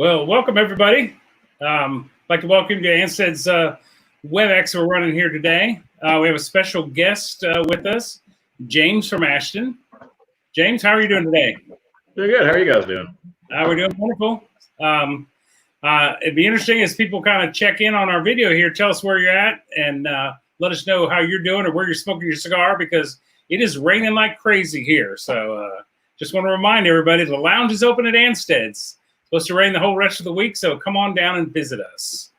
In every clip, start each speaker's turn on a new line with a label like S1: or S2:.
S1: Well, welcome everybody. I'd like to welcome you to Anstead's WebEx we're running here today. We have a special guest with us, James from Ashton. James, how are you doing today?
S2: Doing good. How are you guys doing?
S1: We're doing wonderful. It'd be interesting as people kind of check in on our video here. Tell us where you're at and let us know how you're doing or where you're smoking your cigar, because it is raining like crazy here. So just want to remind everybody, the lounge is open at Anstead's. Supposed to rain the whole rest of the week, so come on down and visit us.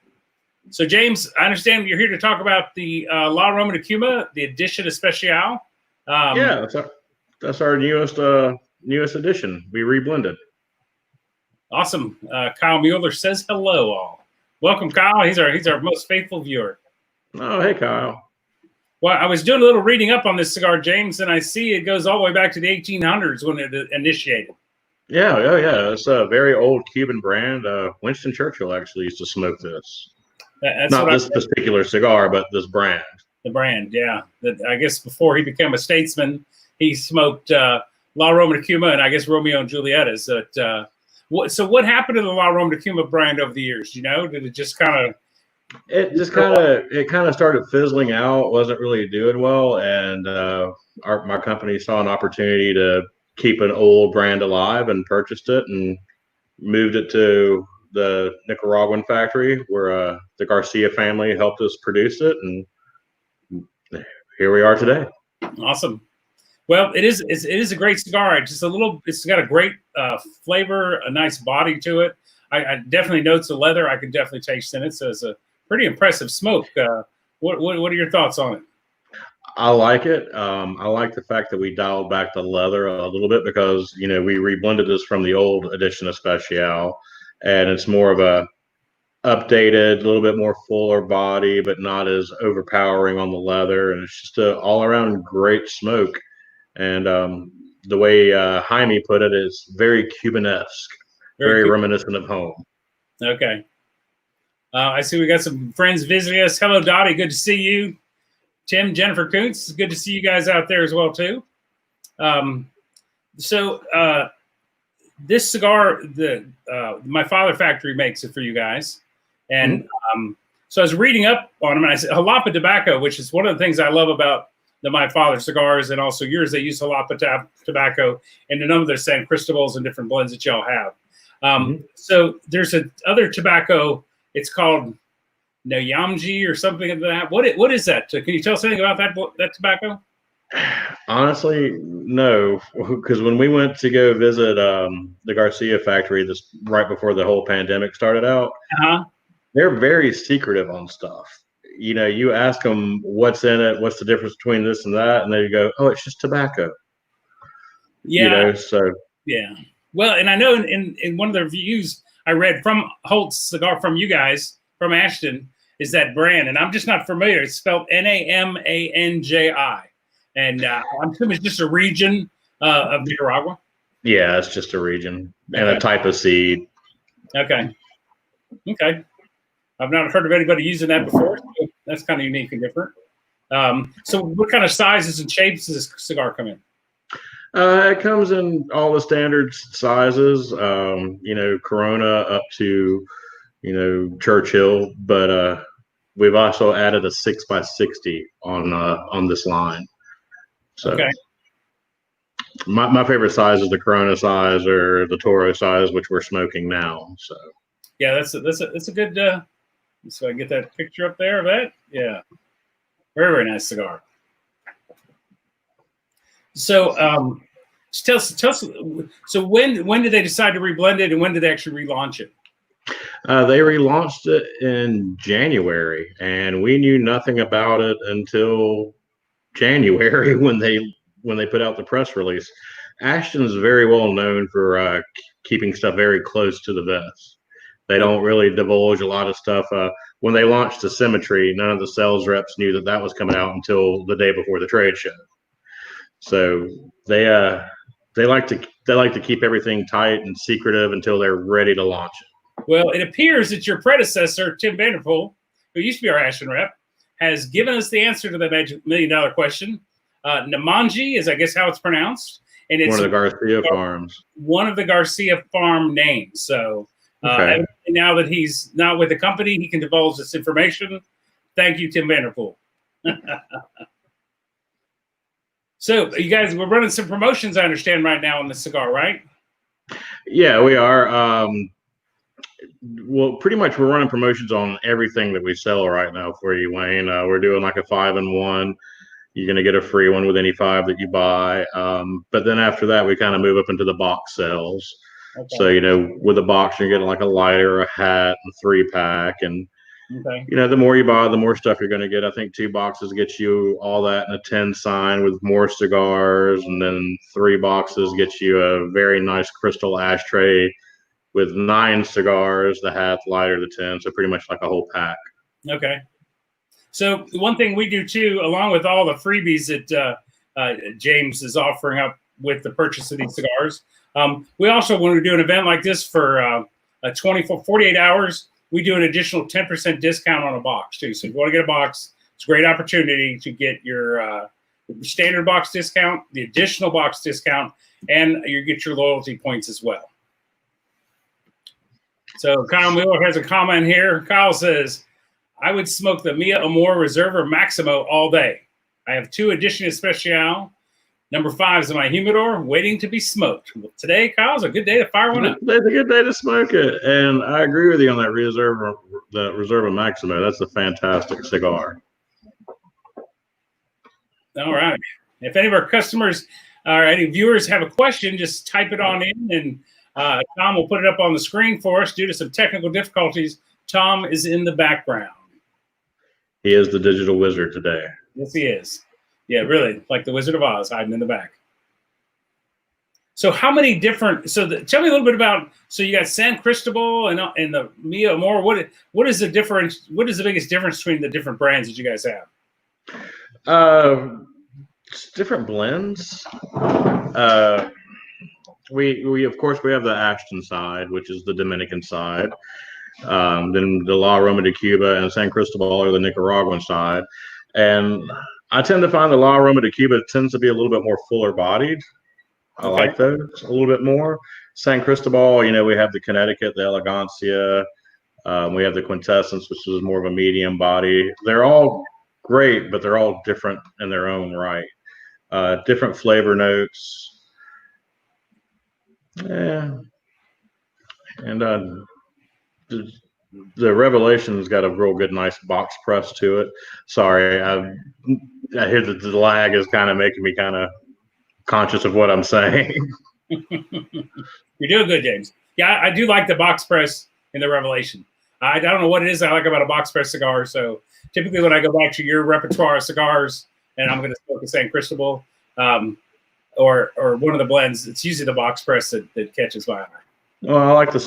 S1: So, James, I understand you're here to talk about the La Aroma de Cuba, the edition especial.
S2: Yeah, that's our newest edition. We reblended.
S1: Awesome. Kyle Mueller says hello, all. Welcome, Kyle. He's our most faithful viewer.
S2: Oh, hey, Kyle.
S1: Well, I was doing a little reading up on this cigar, James, and I see it goes all the way back to the 1800s when it initiated.
S2: Yeah. It's a very old Cuban brand. Winston Churchill actually used to smoke this.
S1: That's
S2: not this particular cigar, but this brand.
S1: The brand, yeah. I guess before he became a statesman, he smoked La Aroma de Cuba and I guess Romeo and Julieta's. So what happened to the La Aroma de Cuba brand over the years? You know, did it just kind of?
S2: It kind of started fizzling out. Wasn't really doing well, and my company saw an opportunity to keep an old brand alive and purchased it and moved it to the Nicaraguan factory where the Garcia family helped us produce it, and here we are today.
S1: Awesome. Well, it is a great cigar. It's got a great flavor, a nice body to it. I definitely notes the leather. I can definitely taste in it. So it's a pretty impressive smoke. What are your thoughts on it?
S2: I like it. I like the fact that we dialed back the leather a little bit because, we reblended this from the old edition of Special, and it's more of a updated, a little bit more fuller body, but not as overpowering on the leather. And it's just an all-around great smoke. And the way Jaime put it is very Cuban-esque, very reminiscent of home.
S1: Okay. I see we got some friends visiting us. Hello, Dottie. Good to see you. Tim, Jennifer Kuntz, good to see you guys out there as well, too. This cigar, my father factory makes it for you guys. And so I was reading up on them, and I said Jalapa tobacco, which is one of the things I love about the My Father cigars and also yours. They use Jalapa tobacco and a number of their San Cristobal's and different blends that y'all have. So there's other tobacco. It's called Noyamji or something like that. What is that? Can you tell us anything about that tobacco?
S2: Honestly, no, because when we went to go visit the Garcia factory right before the whole pandemic started out, they're very secretive on stuff. You ask them what's in it, what's the difference between this and that, and they go, "Oh, it's just tobacco."
S1: Yeah.
S2: Yeah.
S1: Well, and I know in one of the reviews I read from Holt's cigar from you guys from Ashton is that brand, and I'm just not familiar. It's spelled Namanji, and I'm assuming it's just a region of Nicaragua.
S2: Yeah, it's just a region and a type of seed.
S1: Okay. I've not heard of anybody using that before. So that's kind of unique and different. So what kind of sizes and shapes does this cigar come in?
S2: It comes in all the standard sizes, Corona up to, Churchill, but we've also added a 6x60 on this line. So
S1: okay.
S2: My favorite size is the Corona size or the Toro size, which we're smoking now. So
S1: yeah, that's a good. So I get that picture up there of that. Yeah, very nice cigar. So tell us. So when did they decide to reblend it, and when did they actually relaunch it?
S2: They relaunched it in January, and we knew nothing about it until January when they put out the press release. Ashton's very well known for keeping stuff very close to the vest. They don't really divulge a lot of stuff. When they launched the Symmetry, none of the sales reps knew that was coming out until the day before the trade show. So they like to keep everything tight and secretive until they're ready to launch it.
S1: Well, it appears that your predecessor, Tim Vanderpool, who used to be our Ashton rep, has given us the answer to the $1 million question. Namanji is, I guess, how it's pronounced, and it's
S2: one of the Garcia farms.
S1: One of the Garcia farm names. So
S2: Okay.
S1: Evidently now that he's not with the company, he can divulge this information. Thank you, Tim Vanderpool. So you guys, we're running some promotions, I understand, right now on the cigar, right?
S2: Yeah, we are. Well, pretty much we're running promotions on everything that we sell right now for you, Wayne. We're doing like a 5-in-1. You're going to get a free one with any 5 that you buy. But then after that, we kind of move up into the box sales.
S1: Okay.
S2: So, with a box, you're getting like a lighter, a hat, a 3-pack. And,
S1: Okay.
S2: the more you buy, the more stuff you're going to get. I think 2 boxes get you all that in a 10 sign with more cigars. And then 3 boxes get you a very nice crystal ashtray with 9 cigars, the hat, the lighter, the 10. So pretty much like a whole pack.
S1: Okay. So one thing we do too, along with all the freebies that James is offering up with the purchase of these cigars, we also, when we do an event like this for 48 hours, we do an additional 10% discount on a box too. So if you want to get a box, it's a great opportunity to get your standard box discount, the additional box discount, and you get your loyalty points as well. So Kyle Miller has a comment here. Kyle says, I would smoke the Mia Amor Reserva Maximo all day. I have 2 Edition Especial. Number 5 is in my humidor, waiting to be smoked. Well, today, Kyle's a good day to fire one up.
S2: It's a good day to smoke it. And I agree with you on that Reserva Maximo. That's a fantastic cigar.
S1: All right. If any of our customers or any viewers have a question, just type it on in, and Tom will put it up on the screen for us. Due to some technical difficulties, Tom is in the background.
S2: He is the digital wizard today.
S1: Yes, he is. Yeah, really, like the Wizard of Oz hiding in the back. So how many different, tell me a little bit about, so you got San Cristobal and the Mia Amor. What is the difference? What is the biggest difference between the different brands that you guys have?
S2: Different blends. We of course we have the Ashton side, which is the Dominican side. Then the La Aroma de Cuba and San Cristobal are the Nicaraguan side. And I tend to find the La Aroma de Cuba tends to be a little bit more fuller bodied. I like those a little bit more. San Cristobal, we have the Connecticut, the Elegancia. We have the Quintessence, which is more of a medium body. They're all great, but they're all different in their own right. Different flavor notes. Yeah. And the Revelation's got a real good, nice box press to it. Sorry, I hear that the lag is kind of making me kind of conscious of what I'm saying.
S1: You're doing good, James. Yeah, I do like the box press in the Revelation. I don't know what it is I like about a box press cigar. So typically when I go back to your repertoire of cigars and I'm going to smoke a San Cristobal or one of the blends, it's usually the box press that catches my eye.
S2: Well, I like the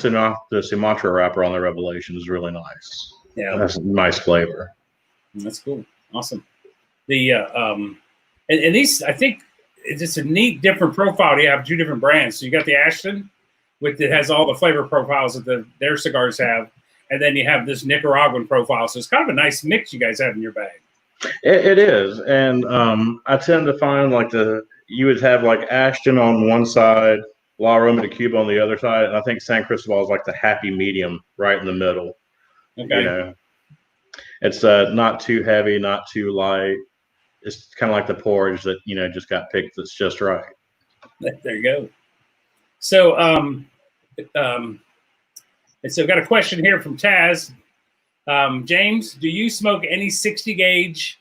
S2: Sumatra wrapper on the Revelation is really nice. Yeah, that's a nice flavor.
S1: That's cool. Awesome. The and these, I think it's just a neat different profile. You have 2 different brands. So you got the Ashton, which it has all the flavor profiles that their cigars have, and then you have this Nicaraguan profile. So it's kind of a nice mix you guys have in your bag.
S2: It is, and I tend to find like you would have like Ashton on one side, La Aroma de Cuba on the other side, and I think San Cristobal is like the happy medium right in the middle. Okay. It's not too heavy, not too light. It's kind of like the porridge that just got picked. That's just right.
S1: There you go. So, and so I've got a question here from Taz. James, do you smoke any 60 gauge?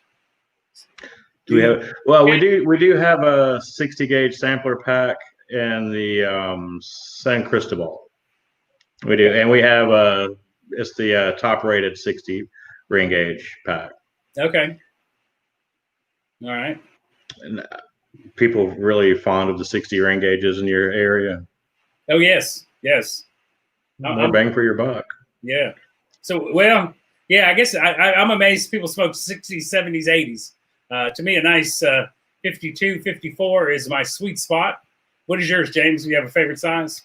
S2: We do have a 60 gauge sampler pack in the San Cristobal. We do, and we have it's the top rated 60 ring gauge pack.
S1: Okay. All right.
S2: And people really fond of the 60 ring gauges in your area.
S1: Oh yes.
S2: More bang for your buck.
S1: Yeah. So I guess I'm amazed people smoke 60s, 70s, 80s. To me, a nice 52, 54 is my sweet spot. What is yours, James? Do you have a favorite size?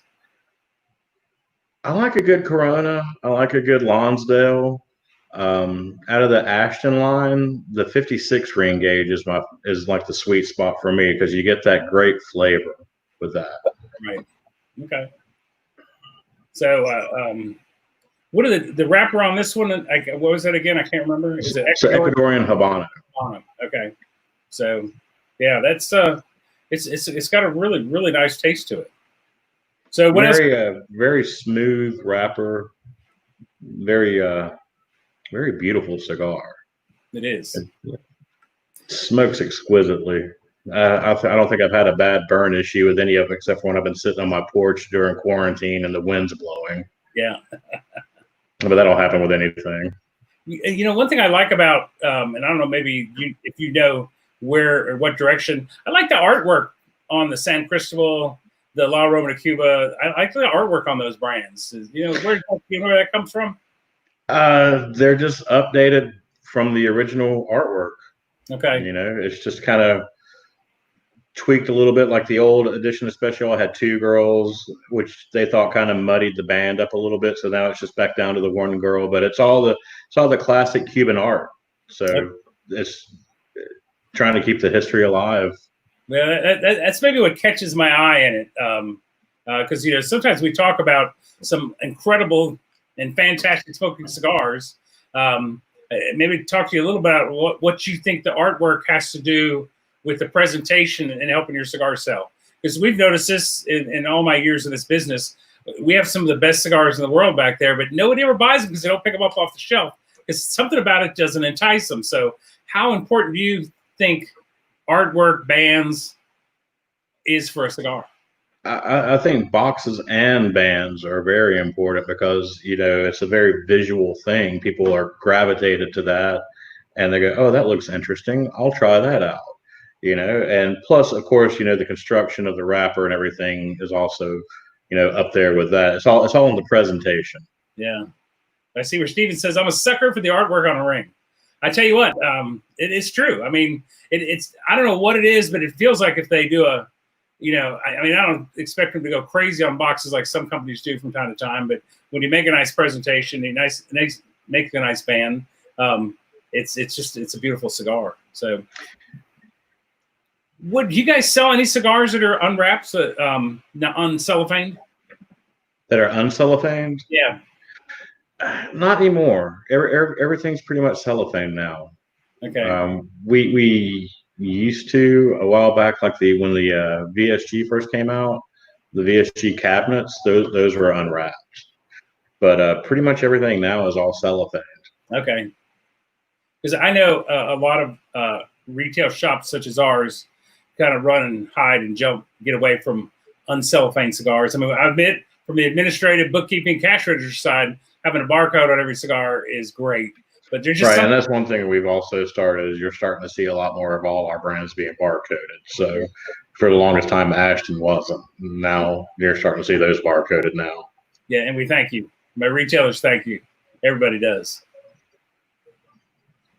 S2: I like a good Corona. I like a good Lonsdale. Out of the Ashton line, the 56 ring gauge is like the sweet spot for me because you get that great flavor with that.
S1: Right. Okay. So, what are the wrapper on this one? What was that again? I can't remember. Is it Ecuador?
S2: Ecuadorian Habano.
S1: Okay. So, yeah, that's it's got a really, really nice taste to it. So what else?
S2: Very smooth wrapper, very very beautiful cigar.
S1: It is.
S2: It smokes exquisitely. I don't think I've had a bad burn issue with any of them except for when I've been sitting on my porch during quarantine and the wind's blowing.
S1: Yeah.
S2: But that'll happen with anything.
S1: You know, one thing I like about, and I don't know, maybe if you know where or what direction, I like the artwork on the San Cristobal, the La Aroma de Cuba. I like the artwork on those brands. You know, where that comes from?
S2: They're just updated from the original artwork.
S1: Okay.
S2: You know, it's just kind of tweaked a little bit. Like the old edition of Special had two girls, which they thought kind of muddied the band up a little bit. So now it's just back down to the one girl, but it's all the classic Cuban art. So it's trying to keep the history alive.
S1: Yeah, that's maybe what catches my eye in it. Because you know, sometimes we talk about some incredible and fantastic smoking cigars. Maybe talk to you a little bit about what you think the artwork has to do with the presentation and helping your cigar sell. Because we've noticed this in all my years in this business. We have some of the best cigars in the world back there, but nobody ever buys them because they don't pick them up off the shelf. Because something about it doesn't entice them. So how important do you think artwork, bands is for a cigar?
S2: I think boxes and bands are very important because, you know, it's a very visual thing. People are gravitated to that and they go, oh, that looks interesting. I'll try that out, you know, and plus, of course, you know, the construction of the wrapper and everything is also, you know, up there with that. It's all in the presentation.
S1: Yeah. I see where Steven says, I'm a sucker for the artwork on a ring. I tell you what, it is true. I mean, it's I don't know what it is, but it feels like if they do a, you know, I mean, I don't expect them to go crazy on boxes like some companies do from time to time, but when you make a nice presentation, make a nice band, it's a beautiful cigar. So, would you guys sell any cigars that are unwrapped, uncellophane?
S2: That are uncellophaned?
S1: Yeah.
S2: Not anymore. Everything's pretty much cellophane now.
S1: Okay.
S2: We used to a while back, like when the VSG first came out, the VSG cabinets, those were unwrapped. But pretty much everything now is all cellophane.
S1: Okay. Because I know a lot of retail shops such as ours kind of run and hide and get away from uncellophane cigars. I mean, I admit from the administrative bookkeeping cash register side, having a barcode on every cigar is great. But there's just
S2: right, and that's one thing we've also started is you're starting to see a lot more of all our brands being barcoded. So for the longest time, Ashton wasn't. Now you're starting to see those barcoded now.
S1: Yeah, and we thank you. My retailers thank you. Everybody does.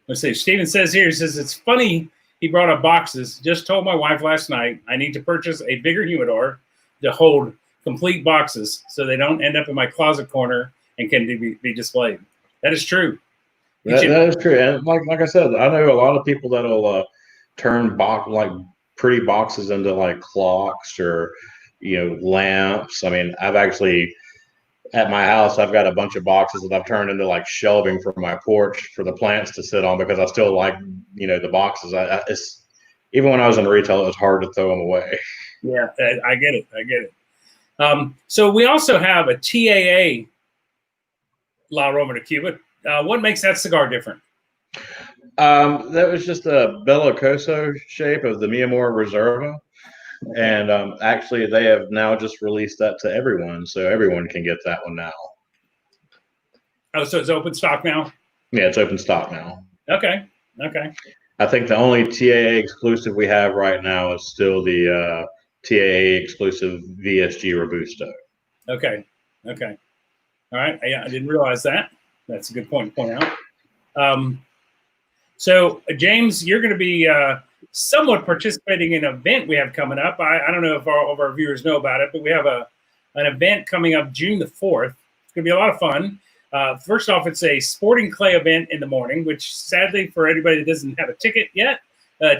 S1: Let's see. Steven says here, he says, it's funny he brought up boxes. Just told my wife last night I need to purchase a bigger humidor to hold complete boxes so they don't end up in my closet corner and can be displayed. That is true.
S2: That is true, and like I said, I know a lot of people that'll turn pretty boxes into like clocks or, you know, lamps. I mean, I've actually at my house I've got a bunch of boxes that I've turned into like shelving for my porch for the plants to sit on because I still like, you know, the boxes. It's even when I was in retail, it was hard to throw them away.
S1: Yeah, I get it. So we also have a TAA La Aroma de Cuba. What makes that cigar different?
S2: That was just a bellicoso shape of the Mi Amor Reserva. And actually, they have now just released that to everyone. So everyone can get that one now.
S1: Oh, so it's open stock now?
S2: Yeah, it's open stock now.
S1: Okay.
S2: I think the only TAA exclusive we have right now is still the TAA exclusive VSG Robusto.
S1: Okay. All right. I didn't realize that. That's a good point to point out. So, James, you're going to be somewhat participating in an event we have coming up. I don't know if all of our viewers know about it, but we have an event coming up June the 4th. It's going to be a lot of fun. First off, it's a sporting clay event in the morning, which sadly for anybody that doesn't have a ticket yet,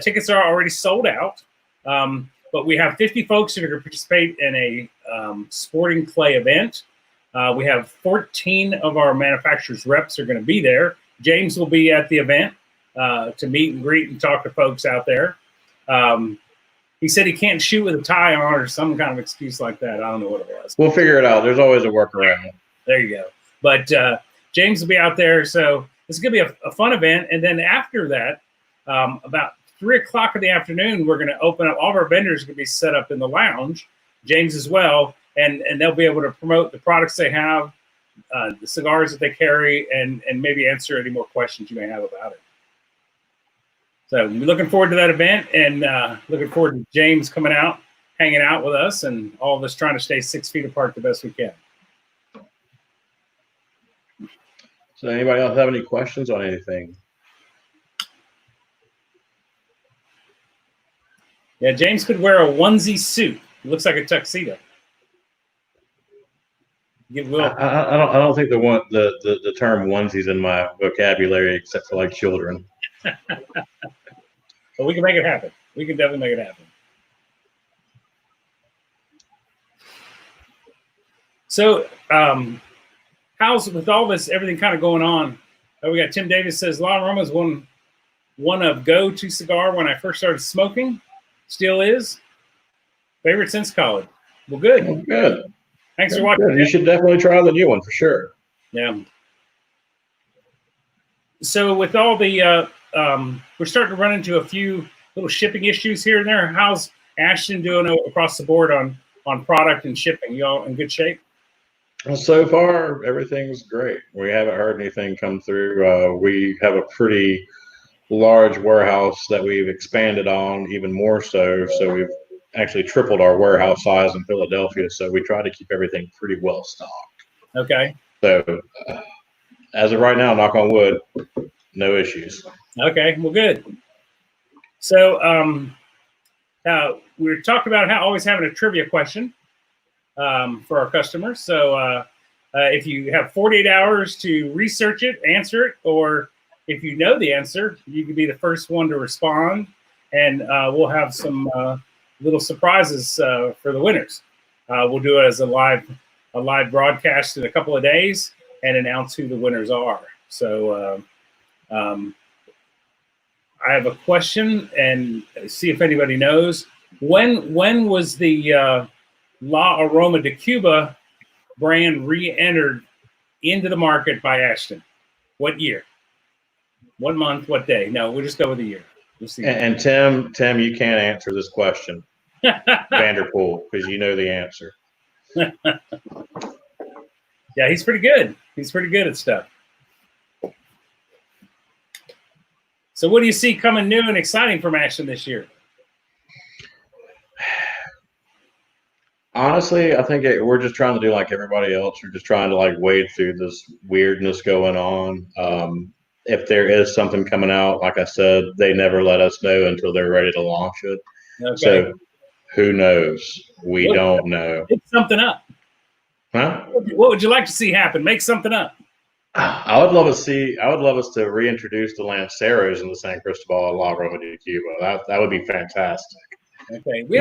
S1: tickets are already sold out. But we have 50 folks who are going to participate in a sporting clay event. We have 14 of our manufacturers reps are going to be there. James will be at the event to meet and greet and talk to folks out there. He said he can't shoot with a tie on or some kind of excuse like that. I don't know what it was.
S2: We'll figure it out. There's always a workaround.
S1: There you go. But James will be out there. So it's going to be a fun event. And then after that, about 3 o'clock in the afternoon, we're going to open up. All of our vendors are going to be set up in the lounge, James as well. And they'll be able to promote the products they have, the cigars that they carry, and maybe answer any more questions you may have about it. So we're looking forward to that event, and looking forward to James coming out, hanging out with us, and all of us trying to stay 6 feet apart the best we can.
S2: So anybody else have any questions on anything?
S1: Yeah, James could wear a onesie suit. It looks like a tuxedo.
S2: I don't think the term onesies in my vocabulary except for like children.
S1: But we can make it happen. We can definitely make it happen. So, how's with all this, everything kind of going on? We got Tim Davis says, La Aroma is one of go-to cigar when I first started smoking. Still is. Favorite since college. Well, good.
S2: Oh, good.
S1: Thanks for watching.
S2: Good. You should definitely try the new one for sure.
S1: Yeah. So with all the, we're starting to run into a few little shipping issues here and there. How's Ashton doing across the board on product and shipping? You all in good shape?
S2: Well, so far, everything's great. We haven't heard anything come through. We have a pretty large warehouse that we've expanded on even more so. So we've actually tripled our warehouse size in Philadelphia. So we try to keep everything pretty well stocked.
S1: Okay.
S2: So as of right now, knock on wood, no issues.
S1: Okay, well, good. So we were talking about always having a trivia question for our customers. So if you have 48 hours to research it, answer it, or if you know the answer, you can be the first one to respond, and we'll have some little surprises for the winners. We'll do it as a live broadcast in a couple of days and announce who the winners are. So I have a question and see if anybody knows. When was the La Aroma de Cuba brand re-entered into the market by Ashton? What year? What month? What day? No, we'll just go with the year. We'll see.
S2: And Tim, you can't answer this question, Vanderpool, because you know the answer.
S1: Yeah, he's pretty good. He's pretty good at stuff. So what do you see coming new and exciting from Ashton this year?
S2: Honestly, I think we're just trying to do like everybody else. We're just trying to like wade through this weirdness going on. If there is something coming out, like I said, they never let us know until they're ready to launch it. Okay. So who knows? We don't know.
S1: Make something up.
S2: Huh?
S1: What would you like to see happen? Make something up.
S2: I would love us to reintroduce the Lanceros in the San Cristobal La Aroma de Cuba. That would be fantastic.
S1: Okay, we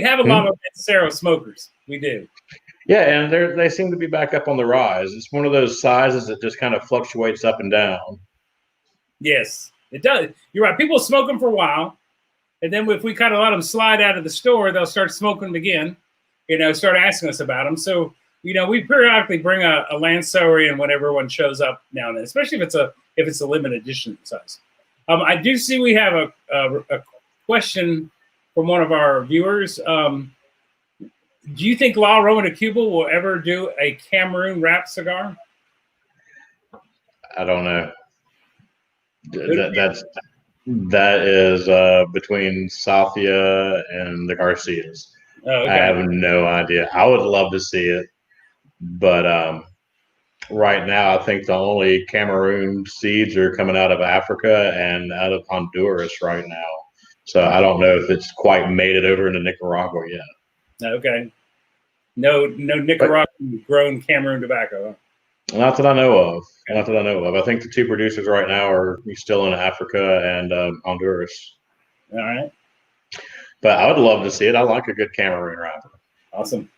S1: have a lot of Lancero smokers. We do.
S2: Yeah, and they seem to be back up on the rise. It's one of those sizes that just kind of fluctuates up and down.
S1: Yes, it does. You're right. People smoke them for a while, and then if we kind of let them slide out of the store, they'll start smoking them again. Start asking us about them. So we periodically bring a Lancero in when everyone shows up now and then, especially if it's a limited edition size. I do see we have a question from one of our viewers. Do you think La Aroma de Cuba will ever do a Cameroon wrap cigar?
S2: I don't know. That is between Safia and the Garcias. Oh, okay. I have no idea. I would love to see it, but right now I think the only Cameroon seeds are coming out of Africa and out of Honduras right now. So I don't know if it's quite made it over into Nicaragua yet.
S1: Okay. No Nicaraguan grown Cameroon tobacco.
S2: Huh? Not that I know of. Okay. Not that I know of. I think the two producers right now are still in Africa and Honduras.
S1: All right.
S2: But I would love to see it. I like a good Cameroon wrapper.
S1: Awesome.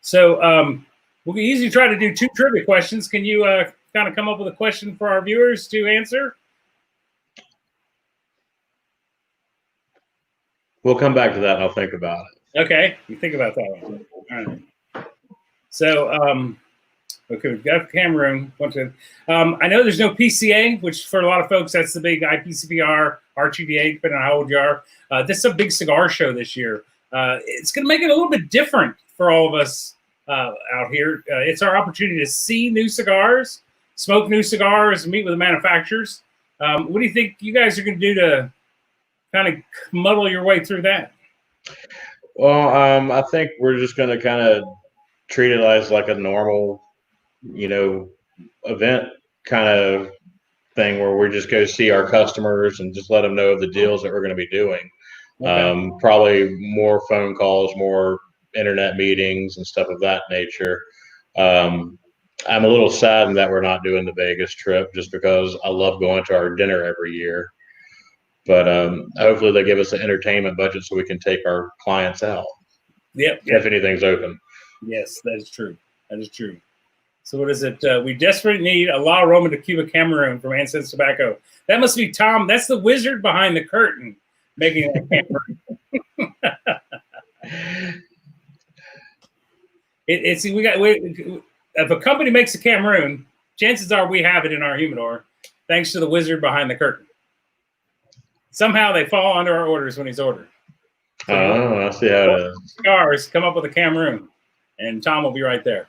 S1: So We usually try to do 2 trivia questions. Can you kind of come up with a question for our viewers to answer?
S2: We'll come back to that and I'll think about it.
S1: Okay, you think about that one. All right. So, okay, we've got Cameroon. I know there's no PCA, which for a lot of folks, that's the big IPCPR, RTDA, depending on how old you are. This is a big cigar show this year. It's going to make it a little bit different for all of us out here. It's our opportunity to see new cigars, smoke new cigars, meet with the manufacturers. What do you think you guys are going to do to kind of muddle your way through that?
S2: Well, I think we're just going to kind of treat it as like a normal, event kind of thing where we just go see our customers and just let them know of the deals that we're going to be doing. Okay. Probably more phone calls, more internet meetings and stuff of that nature. I'm a little saddened that we're not doing the Vegas trip just because I love going to our dinner every year. But hopefully they give us an entertainment budget so we can take our clients out.
S1: Yep.
S2: If anything's open.
S1: Yes, that is true. That is true. So what is it? We desperately need a La Aroma de Cuba Cameroon from Ancestors Tobacco. That must be Tom. That's the wizard behind the curtain making that Cameroon. If a company makes a Cameroon, chances are we have it in our humidor, thanks to the wizard behind the curtain. Somehow they fall under our orders when he's ordered. So
S2: I see how it is.
S1: Cigars, come up with a Cameroon, and Tom will be right there.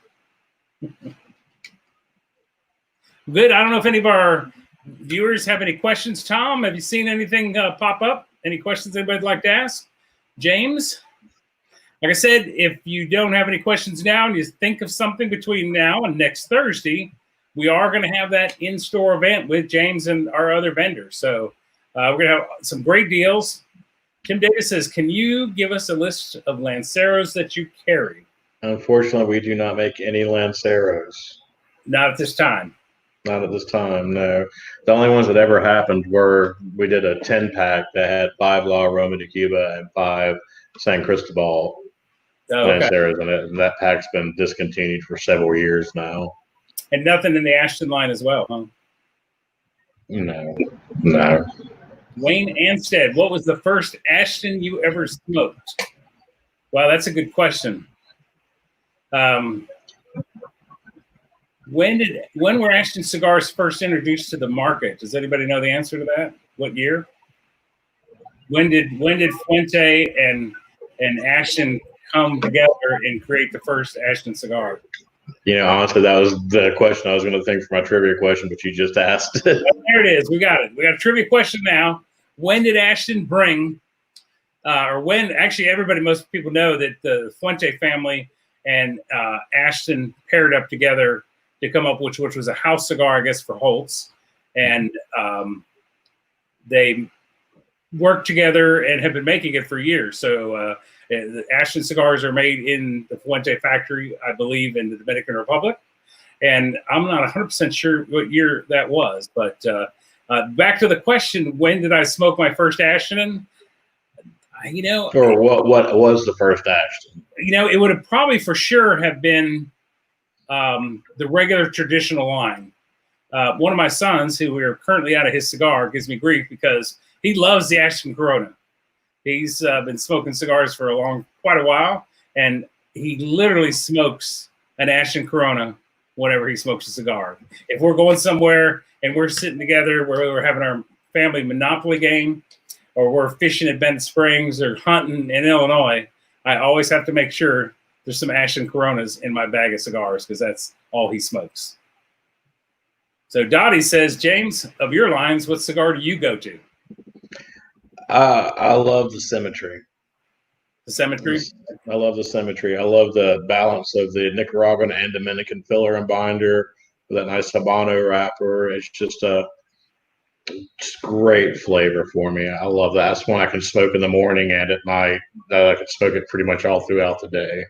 S1: Good. I don't know if any of our viewers have any questions. Tom, have you seen anything pop up? Any questions anybody'd like to ask? James? Like I said, if you don't have any questions now and you think of something between now and next Thursday, we are going to have that in-store event with James and our other vendors. So we're going to have some great deals. Tim Davis says, can you give us a list of Lanceros that you carry?
S2: Unfortunately, we do not make any Lanceros.
S1: Not at this time.
S2: Not at this time, no. The only ones that ever happened were we did a 10-pack that had 5 La Aroma de Cuba and 5 San Cristobal Lanceros in it, and that pack's been discontinued for several years now.
S1: And nothing in the Ashton line as well, huh?
S2: No.
S1: Wayne Anstead, what was the first Ashton you ever smoked? Wow, that's a good question. When were Ashton cigars first introduced to the market? Does anybody know the answer to that? What year? When did Fuente and Ashton come together and create the first Ashton cigar?
S2: Honestly, that was the question I was going to think for my trivia question, but you just asked.
S1: There it is. We got it. We got a trivia question now. When did Ashton bring, most people know that the Fuente family and Ashton paired up together to come up with, which was a house cigar, I guess, for Holtz. And they worked together and have been making it for years. So the Ashton cigars are made in the Fuente factory, I believe, in the Dominican Republic. And I'm not 100% sure what year that was. But back to the question, when did I smoke my first Ashton?
S2: Or what was the first Ashton?
S1: It would have probably for sure have been the regular traditional line. One of my sons, who we're currently out of his cigar, gives me grief because he loves the Ashton Corona. He's been smoking cigars for quite a while, and he literally smokes an Ashton Corona whenever he smokes a cigar. If we're going somewhere and we're sitting together where we're having our family Monopoly game, or we're fishing at Bent Springs or hunting in Illinois, I always have to make sure there's some Ashton Coronas in my bag of cigars because that's all he smokes. So Dottie says, James, of your lines, what cigar do you go to?
S2: I love the Symmetry.
S1: The Symmetry?
S2: I love the Symmetry. I love the balance of the Nicaraguan and Dominican filler and binder with that nice Habano wrapper. It's just great flavor for me. I love that. That's one I can smoke in the morning and at night. I can smoke it pretty much all throughout the day.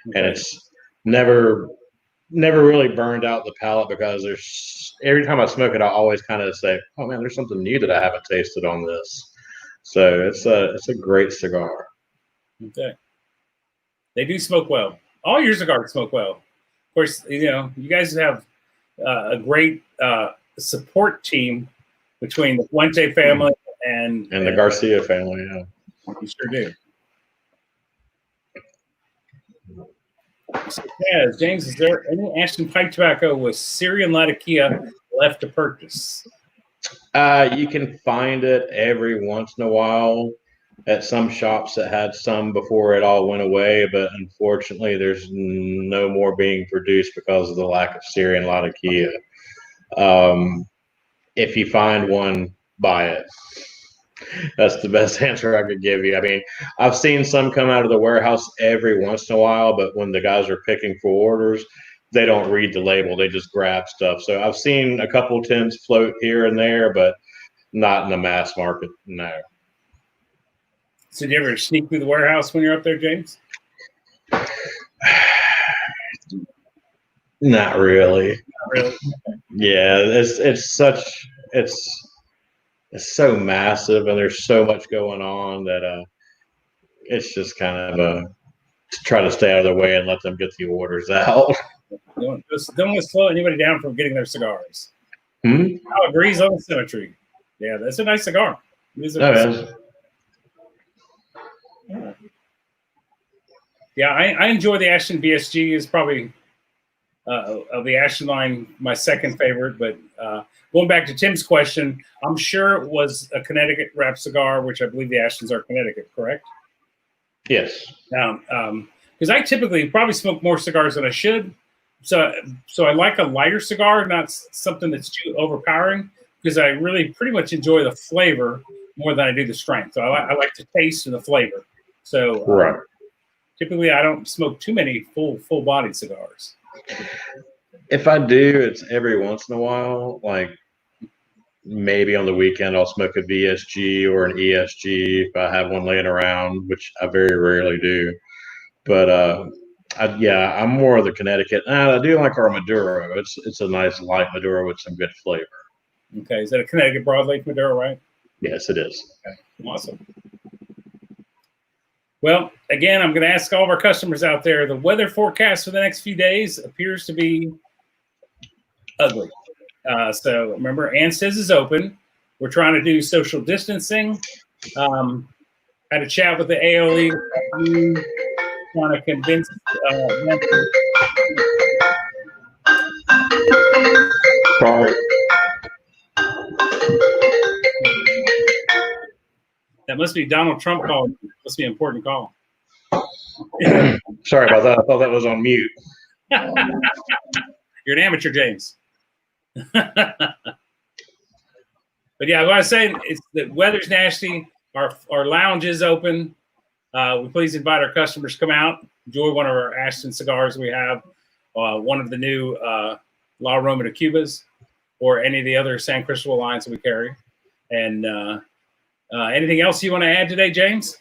S2: Okay. And it's never really burned out the palate because every time I smoke it, I always kind of say, oh man, there's something new that I haven't tasted on this. So it's a great cigar.
S1: Okay. They do smoke well. All your cigars smoke well. course, you guys have a great support team between the Fuente family and
S2: the Garcia family. Yeah,
S1: you sure do. So, yeah, James, is there any Ashton pipe tobacco with Syrian Latakia left to purchase?
S2: You can find it every once in a while at some shops that had some before it all went away, but unfortunately there's no more being produced because of the lack of Syrian Latakia. If you find one, buy it. That's the best answer I could give you. I mean, I've seen some come out of the warehouse every once in a while, but when the guys are picking for orders, they don't read the label. They just grab stuff. So I've seen a couple tins float here and there, but not in the mass market, no.
S1: So, do you ever sneak through the warehouse when you're up there, James?
S2: Not really.
S1: Not really.
S2: Yeah, it's so massive, and there's so much going on that it's just kind of to try to stay out of their way and let them get the orders out.
S1: Don't want to slow anybody down from getting their cigars.
S2: Hmm?
S1: How agrees on the symmetry. Yeah, that's a nice cigar. Yeah, I enjoy the Ashton BSG. Is probably of the Ashton line my second favorite. But going back to Tim's question, I'm sure it was a Connecticut wrap cigar, which I believe the Ashtons are Connecticut, correct?
S2: Yes.
S1: Because I typically probably smoke more cigars than I should. So I like a lighter cigar, not something that's too overpowering, because I really pretty much enjoy the flavor more than I do the strength. So I like the taste and the flavor. So
S2: right.
S1: Typically I don't smoke too many full-bodied cigars.
S2: If I do, it's every once in a while. Like maybe on the weekend I'll smoke a VSG or an ESG if I have one laying around, which I very rarely do. But I'm more of the Connecticut. I do like our Maduro. It's a nice light Maduro with some good flavor.
S1: Okay, is that a Connecticut Broadleaf Maduro, right?
S2: Yes, it is.
S1: Okay, awesome. Well, again, I'm going to ask all of our customers out there, the weather forecast for the next few days appears to be ugly. So remember, Anstead's is open. We're trying to do social distancing. Had a chat with the AOE, trying to convince them.
S2: Sorry.
S1: That must be Donald Trump calling. Must be an important call.
S2: Sorry about that. I thought that was on mute.
S1: You're an amateur, James. But yeah, what I was saying is the weather's nasty. Our lounge is open. We please invite our customers to come out, enjoy one of our Ashton cigars we have, one of the new La Aroma de Cubas, or any of the other San Cristobal lines that we carry. And anything else you want to add today, James?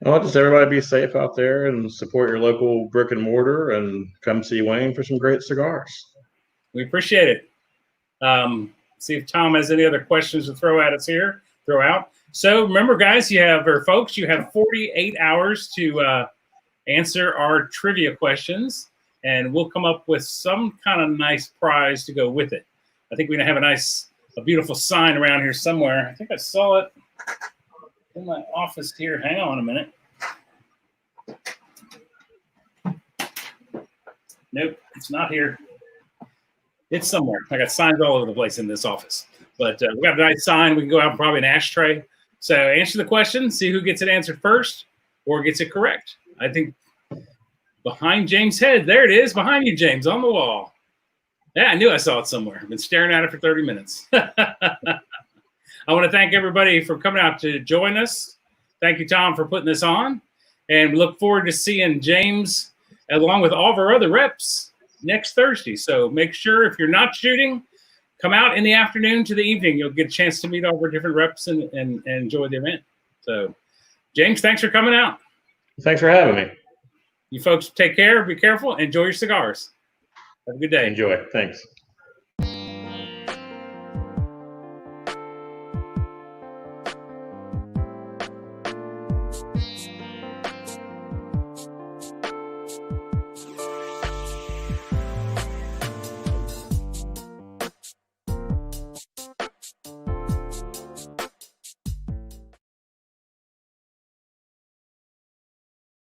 S2: Well, just everybody be safe out there and support your local brick and mortar and come see Wayne for some great cigars.
S1: We appreciate it. See if Tom has any other questions to throw at us here. Throw out. So remember, guys, you have 48 hours to answer our trivia questions, and we'll come up with some kind of nice prize to go with it. I think we're gonna have a beautiful sign around here somewhere. I think I saw it in my office here. Hang on a minute. Nope, it's not here. It's somewhere. I got signs all over the place in this office. But we got a nice sign. We can go out and probably an ashtray. So answer the question, see who gets it answered first or gets it correct. I think behind James' head, there it is, behind you, James, on the wall. Yeah, I knew I saw it somewhere. I've been staring at it for 30 minutes. I want to thank everybody for coming out to join us. Thank you, Tom, for putting this on. And we look forward to seeing James along with all of our other reps next Thursday. So make sure if you're not shooting, come out in the afternoon to the evening. You'll get a chance to meet all of our different reps and enjoy the event. So, James, thanks for coming out.
S2: Thanks for having me.
S1: You folks take care. Be careful. Enjoy your cigars. Have a good day.
S2: Enjoy. Thanks.